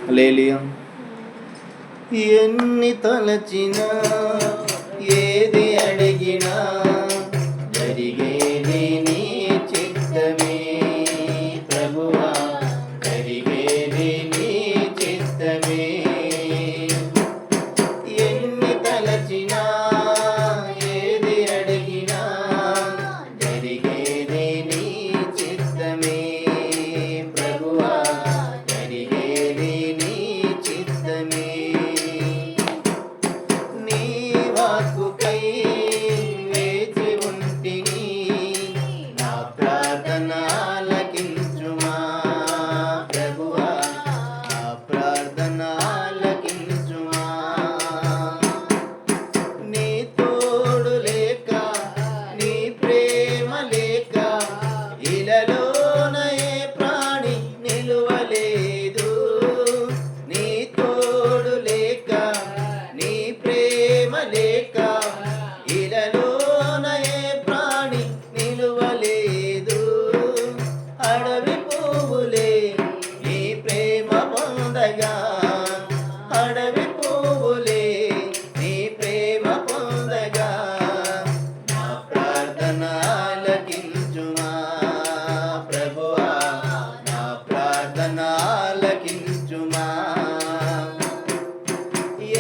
హల్లెలూయా. ఎన్ని తలచినా ఏది అడిగినా జరిగేది నీ చిత్తమే ప్రభువా, జరిగేది నీ చిత్తమే. ఎన్ని తలచినా ఏది అడిగినా జరిగేది నీ చిత్తమే ప్రభువా, జరిగేది నీ చిత్తమే. నీ వాక్కుకై వేచి ఉంటిని, నా ప్రార్థన ఆలకించుమా ప్రభువా, నా ప్రార్థన ఆలకించుమా. నీ తోడు లేక, నీ ప్రేమ లేక ఇలలోన ఏ ప్రాణి నిలువలేదు. నీ తోడు లేక, నీ ప్రేమ లేక ఇలలోన ఏ ప్రాణి నిలువలేదు. అడవి పువ్వులే నీ ప్రేమ పొందగా, అడవి పువ్వులే నీ ప్రేమ పొందగా, నా ప్రార్థన ఆలకించుమా ప్రభువా, నా ప్రార్థన ఆలకించుమా.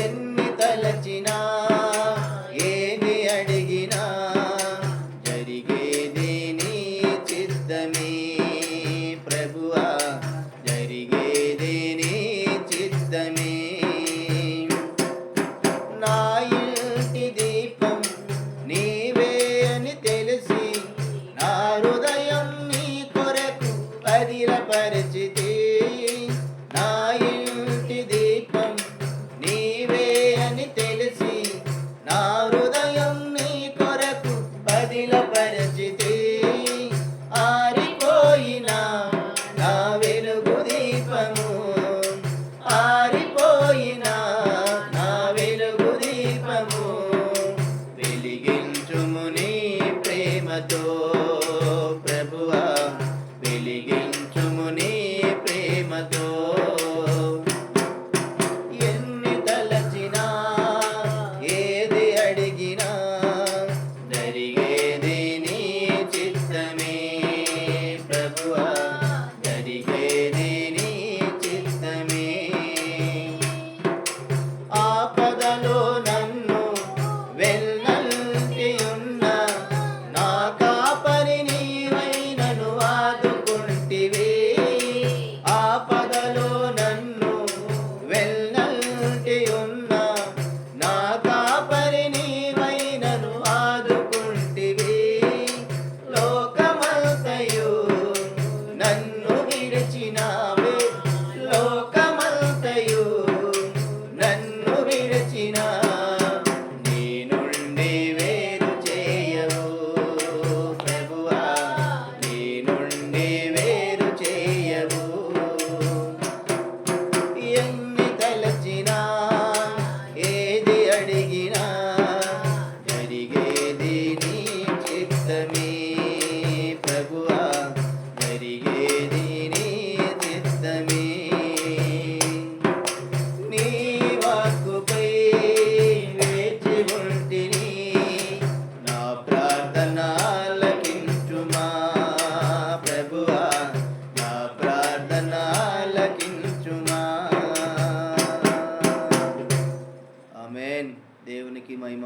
ఎన్ని తలచినా ఏది అడిగినా జరిగేది నీ చిత్తమే ప్రభువా, జరిగేది నీ చిత్తమే. నా ఇంటి దీపం నీవే అని తెలిసి, నా హృదయం నీ కొరకు పదిలపరిచితి. నా ఇంటి దీపం నీవే అని తెలిసి, నా హృదయం నీ కొరకు పదిలపరిచితి. ఆరిపోయిన నా వెలుగు దీపము, ఆరిపోయిన నా వెలుగు దీపము, వెలిగించుము నీ ప్రేమతో ప్రభువా, వెలిగించుము నీ ప్రేమతో. ఎన్ని తలచినా ఏది అడిగినా జరిగేది నీ చిత్తమే ప్రభువా, జరిగేది నీ చిత్తమే. ఆపదలో నన్ను వెన్నంటి ఉన్న నా కాపరి నీవైనను ఆదుకుంటివి. ఆపదలో నన్ను వెన్నంటి ఉన్న నా కాపరి నీవైనను ఆదుకుంటివి. లోకమంతయు నన్ను విడిచినావే, లోకమంతయు నన్ను విడిచినా నీ నుండి వేరు చేయవు ప్రభువా, నీ నుండి వేరు చేయవు. ఎన్ని తలచినా ఏది అడిగినా జరిగేది నీ చిత్తమే ప్రభువా, జరిగేది నీ చిత్తమే. నీ వాక్కుపై వేచి ఉంటిని, నా ప్రార్థన ఆలకించుమా ప్రభువా, నా ప్రార్థన ఆలకించుమా. ఆమేన్. దేవునికి మహిమ.